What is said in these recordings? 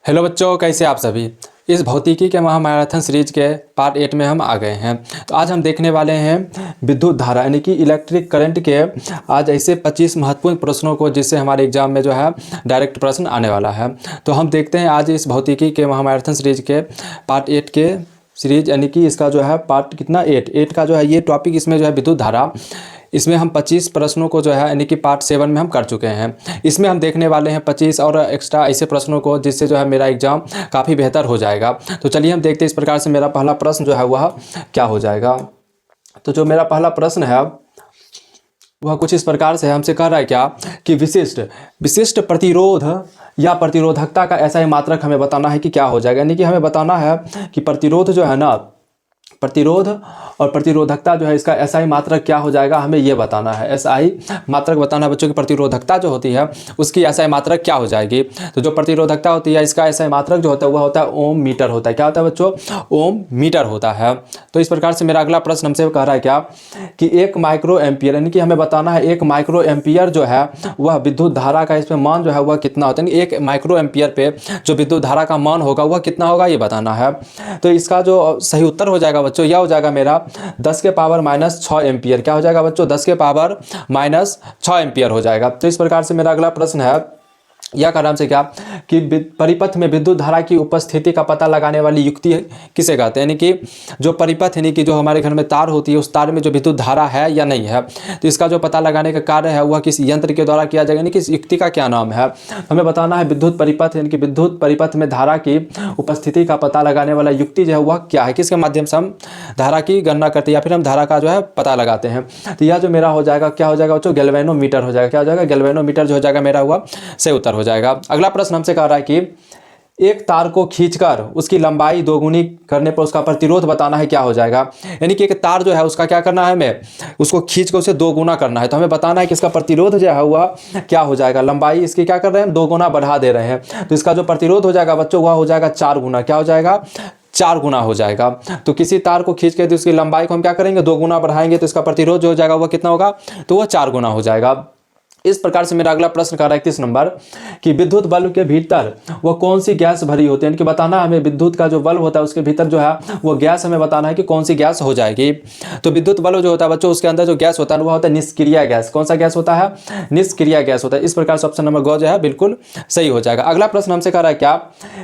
Hello बच्चों, कैसे आप सभी। इस भौतिकी के महामैराथन सीरीज के पार्ट 8 में हम आ गए हैं। तो आज हम देखने वाले हैं विद्युत धारा यानी कि इलेक्ट्रिक करंट के आज ऐसे 25 महत्वपूर्ण प्रश्नों को जिससे हमारे एग्जाम में जो है डायरेक्ट प्रश्न आने वाला है। तो हम देखते हैं आज इस भौतिकी के महामैराथन सीरीज के पार्ट 8 के सीरीज यानी कि इसका जो है पार्ट कितना 8 का जो है ये टॉपिक, इसमें जो है विद्युत धारा, इसमें हम 25 प्रश्नों को जो है यानी कि पार्ट 7 में हम कर चुके हैं। इसमें हम देखने वाले हैं 25 और एक्स्ट्रा ऐसे प्रश्नों को जिससे जो है मेरा एग्जाम काफ़ी बेहतर हो जाएगा। तो चलिए हम देखते हैं इस प्रकार से मेरा पहला प्रश्न जो है वह क्या हो जाएगा। तो जो मेरा पहला प्रश्न है वह कुछ इस प्रकार से हमसे कह रहा है क्या कि विशिष्ट प्रतिरोध या प्रतिरोधकता का ऐसा ही मात्रक हमें बताना है कि क्या हो जाएगा। यानी कि हमें बताना है कि प्रतिरोध जो है ना, प्रतिरोध और प्रतिरोधकता जो है इसका एसआई मात्रक क्या हो जाएगा, हमें ये बताना है। एसआई मात्रक बताना है बच्चों की प्रतिरोधकता जो होती है उसकी एसआई मात्रक क्या हो जाएगी। तो जो प्रतिरोधकता होती है इसका एसआई मात्रक जो होता है वह होता है ओम मीटर होता है। क्या होता है बच्चों, ओम मीटर होता है। तो इस प्रकार से मेरा अगला प्रश्न हमसे कह रहा है क्या कि 1 माइक्रो एम्पियर, यानी कि हमें बताना है 1 माइक्रो एम्पियर जो है वह विद्युत धारा का इसमें मान जो है वह कितना होता है। 1 माइक्रो एम्पियर पे जो विद्युत धारा का मान होगा वह कितना होगा ये बताना है। तो इसका जो सही उत्तर हो जाएगा बच्चों यह हो जाएगा मेरा 10 के पावर -6 एम्पियर। क्या हो जाएगा बच्चों, 10 के पावर -6 एम्पियर हो जाएगा। तो इस प्रकार से मेरा अगला प्रश्न है यह का नाम से क्या कि परिपथ में विद्युत धारा की उपस्थिति का पता लगाने वाली युक्ति किसे कहते हैं। यानी कि जो परिपथ यानी कि जो हमारे घर में तार होती है उस तार में जो विद्युत धारा है या नहीं है, तो इसका जो पता लगाने का कार्य है वह किस यंत्र के द्वारा किया जाएगा, यानी कि इस युक्ति का क्या नाम है। हमें बताना है विद्युत परिपथ यानी कि विद्युत परिपथ में धारा की उपस्थिति का पता लगाने वाला युक्ति जो है वह क्या है, किसके माध्यम से हम धारा की गणना करते हैं या फिर हम धारा का जो है पता लगाते हैं। तो यह जो मेरा हो जाएगा क्या हो जाएगा बच्चों, गैल्वेनोमीटर हो जाएगा। क्या हो जाएगा, गैल्वेनोमीटर जो हो जाएगा मेरा हुआ सही उत्तर हो जाएगा। अगला प्रश्न हमसे कह रहा है कि एक तार को खींचकर उसकी लंबाई दोगुनी करने पर उसका प्रतिरोध बताना है, क्या हो जाएगा। यानी कि एक तार जो है उसका क्या करना है, हमें उसको खींच कर उसे 2 गुना करना है। तो हमें बताना है कि इसका प्रतिरोध जो है वह क्या हो जाएगा, लंबाई इसकी क्या कर रहे हैं हम 2 गुना बढ़ा दे रहे हैं। तो इसका जो प्रतिरोध हो जाएगा बच्चों वह हो जाएगा 4 गुना। क्या हो जाएगा, 4 गुना हो जाएगा। तो किसी तार को खींच के उसकी लंबाई को हम क्या करेंगे 2 गुना बढ़ाएंगे तो इसका प्रतिरोध जो हो जाएगा वह कितना होगा, तो वह 4 गुना हो जाएगा। इस प्रकार से मेरा अगला प्रश्न कह रहा है 31 नंबर कि विद्युत बल्ब के भीतर वो कौन सी गैस भरी होती है। यानी कि बताना हमें विद्युत का जो बल्ब होता है उसके भीतर जो है वो गैस हमें बताना है कि कौन सी गैस हो जाएगी। तो विद्युत बल्ब जो होता है बच्चों उसके अंदर जो गैस होता है वह होता है निष्क्रिय गैस। कौन सा गैस होता है, निष्क्रिय गैस होता है। इस प्रकार से ऑप्शन नंबर ग जो है बिल्कुल सही हो जाएगा। अगला प्रश्न हमसे कह रहा है क्या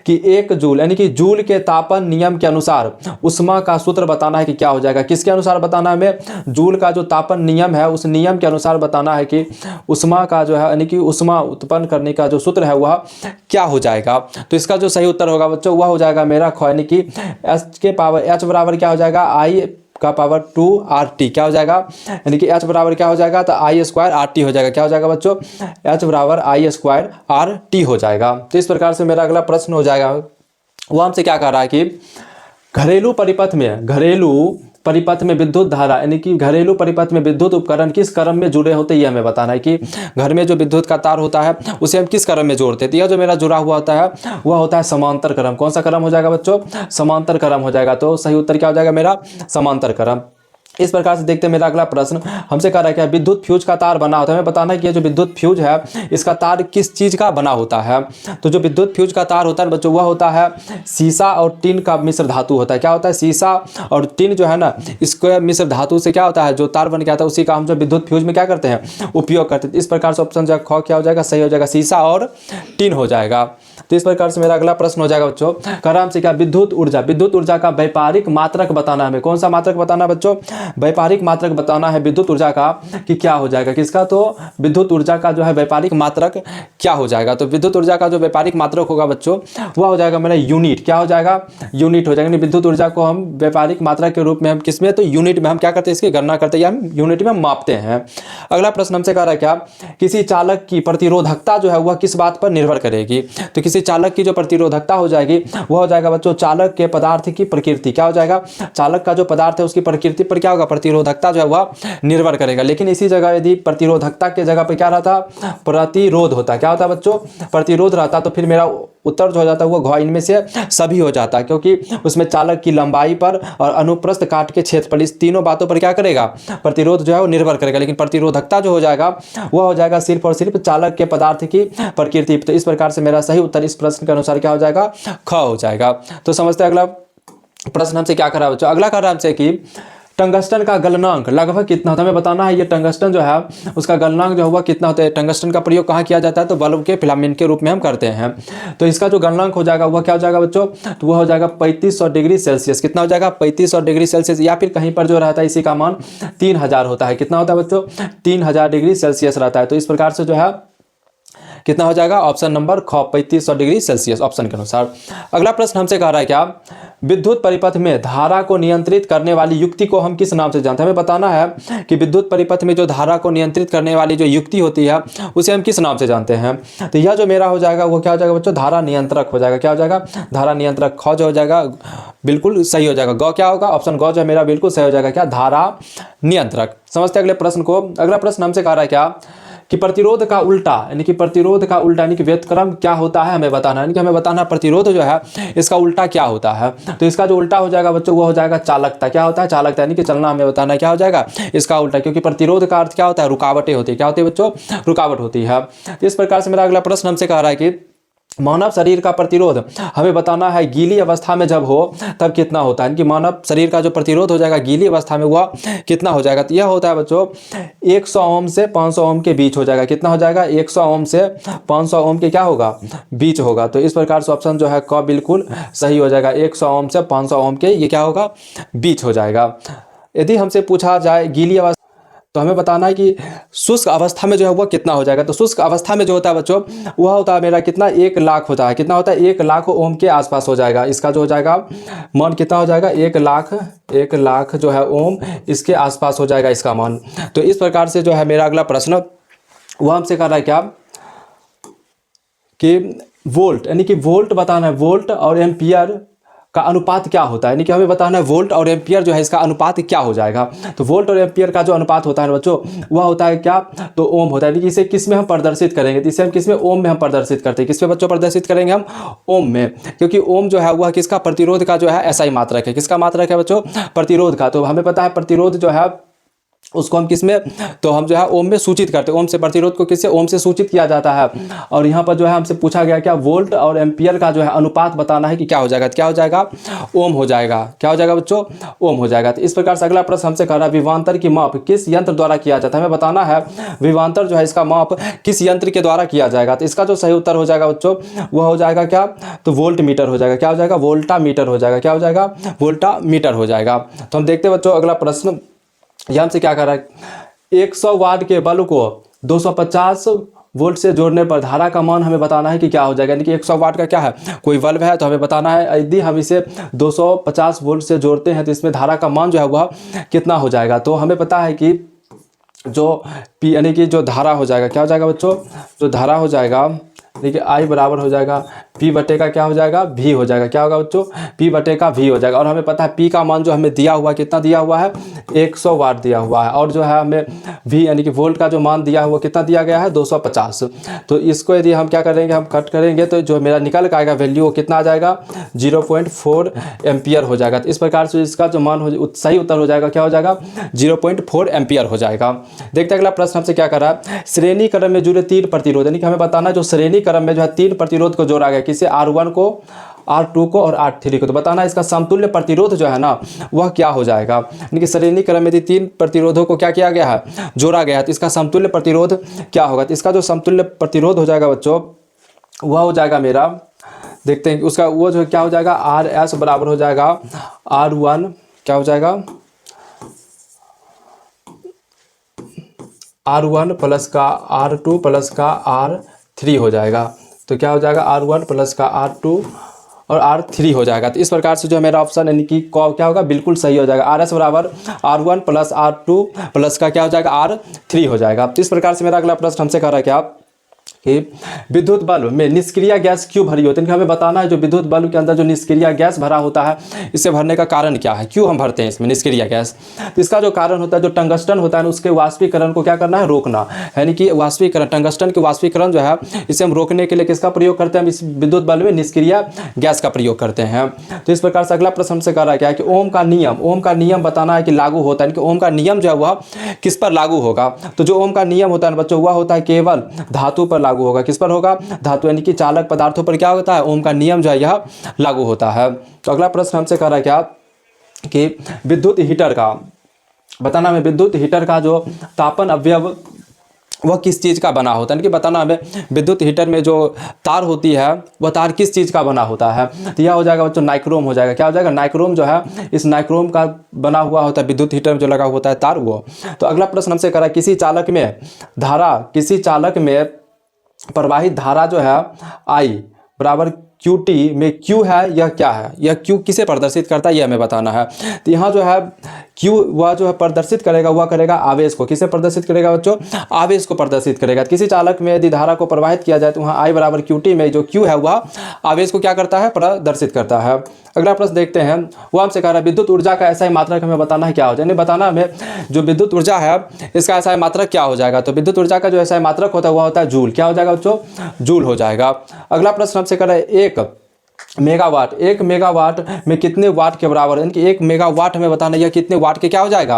कि 1 जूल यानी कि जूल के तापन नियम के अनुसार उष्मा का सूत्र बताना है कि क्या हो जाएगा। किसके अनुसार बताना है हमें, जूल का जो तापन नियम है उस नियम के अनुसार बताना है कि उष्मा का जो है कि उष्मा उत्पन्न करने का जो सूत्र है वह क्या हो जाएगा। तो इसका जो सही उत्तर होगा बच्चों वह हो जाएगा मेरा ख, यानी कि h के पावर h बराबर क्या हो जाएगा I का पावर 2 RT। क्या हो जाएगा, यानी कि h बराबर क्या हो जाएगा तो I स्क्वायर RT हो जाएगा। क्या हो जाएगा बच्चों, h बराबर I स्क्वायर RT हो जाएगा। तो इस प्रकार से मेरा अगला प्रश्न हो जाएगा वह हमसे क्या कह रहा है कि घरेलू परिपथ में विद्युत धारा यानी कि घरेलू परिपथ में विद्युत उपकरण किस क्रम में जुड़े होते हैं, ये हमें बताना है कि घर में जो विद्युत का तार होता है उसे हम किस क्रम में जोड़ते हैं। तो यह जो मेरा जुड़ा हुआ होता है वह होता है समांतर क्रम। कौन सा क्रम हो जाएगा बच्चों, समांतर क्रम हो जाएगा। तो सही उत्तर क्या हो जाएगा मेरा, समांतर क्रम। इस प्रकार से देखते हैं मेरा अगला प्रश्न हमसे कह रहा है कि विद्युत फ्यूज का तार बना होता है। हमें बताना है कि जो विद्युत फ्यूज है इसका तार किस चीज का बना होता है। तो जो विद्युत फ्यूज का तार होता है बच्चों वह होता है सीसा और टिन का मिश्र धातु होता है। क्या होता है, सीसा और टिन जो है ना इसको मिश्र धातु से क्या होता है जो तार बन के आता है उसी का हम जो विद्युत फ्यूज में क्या करते हैं उपयोग करते हैं। इस प्रकार से ऑप्शन जो ख क्या हो जाएगा, सही हो जाएगा, सीसा और टिन हो जाएगा। तो इस प्रकार से मेरा अगला प्रश्न हो जाएगा बच्चों कराम से क्या विद्युत ऊर्जा का व्यापारिक मात्रक बताना है। हमें कौन सा मात्रक बताना है बच्चों, व्यापारिक मात्रक बताना है विद्युत ऊर्जा का कि क्या हो जाएगा, किसका, तो विद्युत ऊर्जा का जो है व्यापारिक मात्रक क्या हो जाएगा। तो विद्युत ऊर्जा का जो व्यापारिक मात्रक होगा बच्चों वह हो जाएगा मेरा यूनिट। क्या हो जाएगा, यूनिट हो जाएगा। विद्युत ऊर्जा को हम व्यापारिक मात्रक के रूप में हम किसमें, तो यूनिट में हम क्या करते हैं इसकी गणना करते हैं या हम यूनिट में मापते हैं। अगला प्रश्न हमसे कह रहा है क्या किसी चालक की प्रतिरोधकता जो है वह किस बात पर निर्भर करेगी। तो किसी चालक की जो प्रतिरोधकता हो जाएगी वह हो जाएगा बच्चों चालक के पदार्थ की प्रकृति। क्या हो जाएगा, चालक का जो पदार्थ है उसकी प्रकृति पर क्या क्या होगा, प्रतिरोधकता जो है वह निर्भर करेगा। लेकिन इसी जगह यदि प्रतिरोधकता के जगह पे क्या रहता, प्रतिरोध होता, क्या होता बच्चों, प्रतिरोध रहता, तो फिर मेरा उत्तर जो हो जाता है वो घ इनमें से सभी हो जाता, क्योंकि उसमें चालक की लंबाई पर और अनुप्रस्थ काट के क्षेत्रफल, इस तीनों बातों पर क्या करेगा, प्रतिरोध जो है वो निर्भर करेगा। लेकिन प्रतिरोधकता जो हो जाएगा वह हो जाएगा सिर्फ और सिर्फ चालक के पदार्थ की प्रकृति। तो इस प्रकार से मेरा सही उत्तर इस प्रश्न के अनुसार क्या हो जाएगा, ख हो जाएगा। तो समझते हैं अगला प्रश्न हमसे क्या कर रहा है बच्चों। अगला कर रहा है हमसे कि टंगस्टन का गलनांक लगभग कितना होता है, हमें बताना है। ये टंगस्टन जो है उसका गलनांक जो हुआ कितना होता है। टंगस्टन का प्रयोग कहाँ किया जाता है, तो बल्ब के फिलामेंट के रूप में हम करते हैं। तो इसका जो गलनांक हो जाएगा वह क्या हो जाएगा बच्चों, तो वह हो जाएगा 3500 डिग्री सेल्सियस। कितना हो जाएगा, 3500 डिग्री सेल्सियस, या फिर कहीं पर जो रहता है इसी का मान 3000 होता है। कितना होता है बच्चों, 3000 डिग्री सेल्सियस रहता है। तो इस प्रकार से जो है कितना हो जाएगा, ऑप्शन नंबर ख 3500 डिग्री सेल्सियस ऑप्शन के अनुसार। अगला प्रश्न हमसे कह रहा है क्या, विद्युत परिपथ में धारा को नियंत्रित करने वाली युक्ति को हम किस नाम से जानते हैं। हमें बताना है कि विद्युत परिपथ में जो धारा को नियंत्रित करने वाली जो युक्ति होती है उसे हम किस नाम से जानते हैं। तो यह जो मेरा हो जाएगा वो क्या हो जाएगा बच्चों, धारा नियंत्रक हो जाएगा। क्या हो जाएगा, धारा नियंत्रक। ख जो हो जाएगा बिल्कुल सही हो जाएगा। ग क्या होगा, ऑप्शन ग जो है मेरा बिल्कुल सही हो जाएगा, क्या, धारा नियंत्रक। समझते हैं अगले प्रश्न को। अगला प्रश्न हमसे कह रहा है क्या कि प्रतिरोध का उल्टा, यानी कि प्रतिरोध का उल्टा यानी कि व्युत्क्रम क्या होता है, हमें बताना है। यानी कि हमें बताना है प्रतिरोध जो है इसका उल्टा क्या होता है। तो इसका जो उल्टा हो जाएगा बच्चों वो हो जाएगा चालकता। क्या होता है, चालकता, यानी कि चलना। हमें बताना है क्या हो जाएगा इसका उल्टा, क्योंकि प्रतिरोध का अर्थ क्या होता है, रुकावटें होती है। क्या होती है बच्चों, रुकावट होती है। तो इस प्रकार से मेरा अगला प्रश्न हमसे कह रहा है कि मानव शरीर का प्रतिरोध हमें बताना है गीली अवस्था में जब हो तब कितना होता है। यानी कि मानव शरीर का जो प्रतिरोध हो जाएगा गीली अवस्था में वह कितना हो जाएगा। तो यह होता है बच्चों 100 ओम से 500 ओम के बीच हो जाएगा। कितना हो जाएगा, 100 ओम से 500 ओम के क्या होगा, बीच होगा। तो इस प्रकार से ऑप्शन जो है क बिल्कुल सही हो जाएगा। 100 ओम से 500 ओम के ये क्या होगा, बीच हो जाएगा। यदि हमसे पूछा जाए गीली अवस्था, तो हमें बताना है कि शुष्क अवस्था में जो है वह कितना हो जाएगा। तो शुष्क अवस्था में जो होता है बच्चों वह होता है मेरा कितना, 1 लाख होता है। कितना होता है, 1 लाख ओम के आसपास हो जाएगा। इसका जो हो जाएगा मान कितना हो जाएगा, 1 लाख जो है ओम इसके आसपास हो जाएगा इसका मान। तो इस प्रकार से जो है मेरा अगला प्रश्न वह हमसे कर रहा है क्या कि वोल्ट, यानी कि वोल्ट बताना है, वोल्ट और एम्पियर का अनुपात क्या होता है। यानी कि हमें बताना है वोल्ट और एम्पियर जो है इसका अनुपात क्या हो जाएगा। तो वोल्ट और एम्पियर का जो अनुपात होता है बच्चों वह होता है क्या, तो ओम होता है। यानी कि इसे किस में हम प्रदर्शित करेंगे, तो इसे हम किस में, ओम में हम प्रदर्शित करते हैं। किस में बच्चों प्रदर्शित करेंगे हम, ओम में, क्योंकि ओम जो है वह किसका, प्रतिरोध का जो है ऐसा ही मात्रक है। किसका मात्रक है बच्चों, प्रतिरोध का। तो हमें पता है प्रतिरोध जो है उसको हम किस में, तो हम जो है ओम में सूचित करते हैं। ओम से प्रतिरोध को किससे, ओम से सूचित किया जाता है। और यहाँ पर जो है हमसे पूछा गया क्या, वोल्ट और एम्पियर का जो है अनुपात बताना है कि क्या हो जाएगा। तो क्या हो जाएगा, ओम हो जाएगा। क्या हो जाएगा बच्चों, ओम हो जाएगा। तो इस प्रकार से अगला प्रश्न हमसे कह रहा है विभवांतर की माप किस यंत्र द्वारा किया जाता है। हमें बताना है विभवांतर जो है इसका माप किस यंत्र के द्वारा किया जाएगा। तो इसका जो सही उत्तर हो जाएगा बच्चों वह हो जाएगा क्या, तो वोल्ट मीटर हो जाएगा। क्या हो जाएगा, वोल्टा मीटर हो जाएगा। क्या हो जाएगा, वोल्टा मीटर हो जाएगा। तो हम देखते हैं बच्चों अगला प्रश्न यहाँ से क्या कर रहा है, 100 वाट के बल्ब को 250 वोल्ट से जोड़ने पर धारा का मान हमें बताना है कि क्या हो जाएगा। यानी कि 100 वाट का क्या है, कोई बल्ब है, तो हमें बताना है यदि हम इसे 250 वोल्ट से जोड़ते हैं तो इसमें धारा का मान जो है वह कितना हो जाएगा। तो हमें पता है कि जो पी यानी कि जो धारा हो जाएगा, क्या हो जाएगा बच्चों, जो धारा हो जाएगा देखिए आई बराबर हो जाएगा पी बटे का क्या हो जाएगा, भी हो जाएगा। क्या होगा बच्चों, पी बटे का भी हो जाएगा। और हमें पता है पी का मान जो हमें दिया हुआ कितना दिया हुआ है, 100 वाट दिया हुआ है। और जो है हमें भी यानी कि वोल्ट का जो मान दिया हुआ कितना दिया गया है, 250। तो इसको यदि हम क्या करेंगे, हम कट करेंगे तो जो मेरा निकल के आएगा वैल्यू वो कितना आ जाएगा, 0.4 एम्पियर हो जाएगा। तो इस प्रकार से इसका जो मान हो सही उत्तर हो जाएगा, क्या हो जाएगा, 0.4 एम्पियर हो जाएगा। देखते हैं अगला प्रश्न हमसे क्या कर रहा है, श्रेणी क्रम में जुड़े 3 प्रतिरोध, यानी कि हमें बताना जो श्रेणी क्रम में जो है 3 प्रतिरोध को जोड़ा गया, किसे, R1 को, R2 को और R3 को। तो बताना इसका समतुल्य प्रतिरोध जो है ना वह क्या हो जाएगा। यानी कि श्रेणी क्रम में यदि 3 प्रतिरोधों को क्या किया गया है, जोड़ा गया है, तो इसका समतुल्य प्रतिरोध क्या होगा। तो इसका जो समतुल्य प्रतिरोध हो जाएगा बच्चों वह हो जाएगा मेरा, देखते हैं उसका वो जो क्या हो जाएगा, RS बराबर हो जाएगा R1 क्या हो जाएगा, R1 प्लस का R2 प्लस का R3 हो जाएगा। तो क्या हो जाएगा, R1 प्लस का R2 और R3 हो जाएगा। तो इस प्रकार से जो है मेरा ऑप्शन यानी कि क्या होगा, बिल्कुल सही हो जाएगा। RS बराबर R1 प्लस R2 प्लस का क्या हो जाएगा, R3 हो जाएगा। तो इस प्रकार से मेरा अगला प्रश्न हमसे कह रहा है क्या, कि विद्युत बल्ब में निष्क्रिय गैस क्यों भरी होती है। हमें बताना है जो विद्युत बल्ब के अंदर जो निष्क्रिय गैस भरा होता है, इसे भरने का कारण क्या है, क्यों हम भरते हैं इसमें निष्क्रिय गैस। तो इसका जो कारण होता है, जो टंगस्टन होता है उसके वाष्पीकरण को क्या करना है, रोकना। यानी कि वाष्पीकरण, टंगस्टन के वाष्पीकरण जो है इसे हम रोकने के लिए किसका प्रयोग करते हैं, हम इस विद्युत बल्ब में निष्क्रिय गैस का प्रयोग करते हैं। तो इस प्रकार से अगला प्रश्न से कह रहा है क्या है कि ओम का नियम बताना है कि लागू होता है कि ओम का नियम जो है वह किस पर लागू होगा। तो जो ओम का नियम होता है बच्चों, वह होता है केवल धातु पर लागू होगा। किस पर होगा, धातु यानी कि चालक पदार्थों पर क्या होता है, ओम का नियम जो है यह लागू होता है। तो अगला प्रश्न हमसे कह रहा है क्या कि विद्युत हीटर का बताना हमें, विद्युत हीटर का जो तापन अवयव वह किस चीज़ का बना होता है, यानी कि बताना हमें विद्युत हीटर में जो तार होती है वह तार किस चीज़ का बना होता है। तो यह हो जाएगा बच्चों नाइक्रोम हो जाएगा। क्या हो जाएगा, नाइक्रोम जो है इस नाइक्रोम का बना हुआ होता है विद्युत हीटर में जो लगा होता है तार वो। तो अगला प्रश्न हमसे करा किसी चालक में प्रवाहित धारा जो है I बराबर QT में Q है, यह क्या है, यह Q किसे प्रदर्शित करता है, यह हमें बताना है। तो यहाँ जो है Q वह जो है प्रदर्शित करेगा, वह करेगा आवेश को। किसे प्रदर्शित करेगा बच्चों, आवेश को प्रदर्शित करेगा। किसी चालक में यदि धारा को प्रवाहित किया जाए तो वहाँ I बराबर QT में जो Q है वह आवेश को क्या करता है, प्रदर्शित करता है। अगला प्रश्न देखते हैं, वह हमसे कह रहा है विद्युत ऊर्जा का ऐसा ही मात्रक हमें बताना है क्या हो जाए। बताना हमें जो विद्युत ऊर्जा है इसका ऐसा ही मात्रक क्या हो जाएगा। तो विद्युत ऊर्जा का जो ऐसा ही मात्रक होता है वह होता है जूल। क्या हो जाएगा बच्चों, जूल हो जाएगा। अगला प्रश्न हमसे कह रहा है एक मेगावाट में कितने वाट के बराबर, यानी कि 1 मेगावाट हमें बताना यह कितने वाट के क्या हो जाएगा,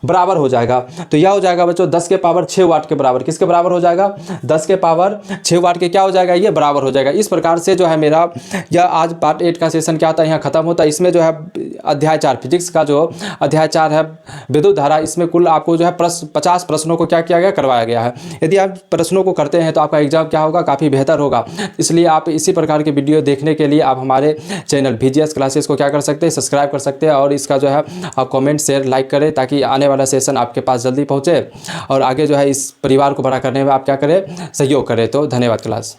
बराबर हो जाएगा। तो यह हो जाएगा बच्चों 10 के पावर 6 वाट के बराबर। किसके बराबर हो जाएगा, 10 के पावर 6 वाट के क्या हो जाएगा, ये बराबर हो जाएगा। इस प्रकार से जो है मेरा यह आज पार्ट 8 का सेशन क्या होता है यहाँ खत्म होता है। इसमें जो है अध्याय 4 फिजिक्स का जो अध्याय 4 है विद्युत धारा, इसमें कुल आपको जो है 50 प्रश्नों को क्या किया गया, करवाया गया है। यदि आप प्रश्नों को करते हैं तो आपका एग्जाम क्या होगा, काफ़ी बेहतर होगा। इसलिए आप इसी प्रकार के वीडियो देखने के लिए आप हमारे चैनल VGS क्लासेस को क्या कर सकते हैं, सब्सक्राइब कर सकते हैं। और इसका जो है आप कमेंट शेयर लाइक करें ताकि आने वाला सेशन आपके पास जल्दी पहुंचे और आगे जो है इस परिवार को बड़ा करने में आप क्या करें, सहयोग करें। तो धन्यवाद क्लास।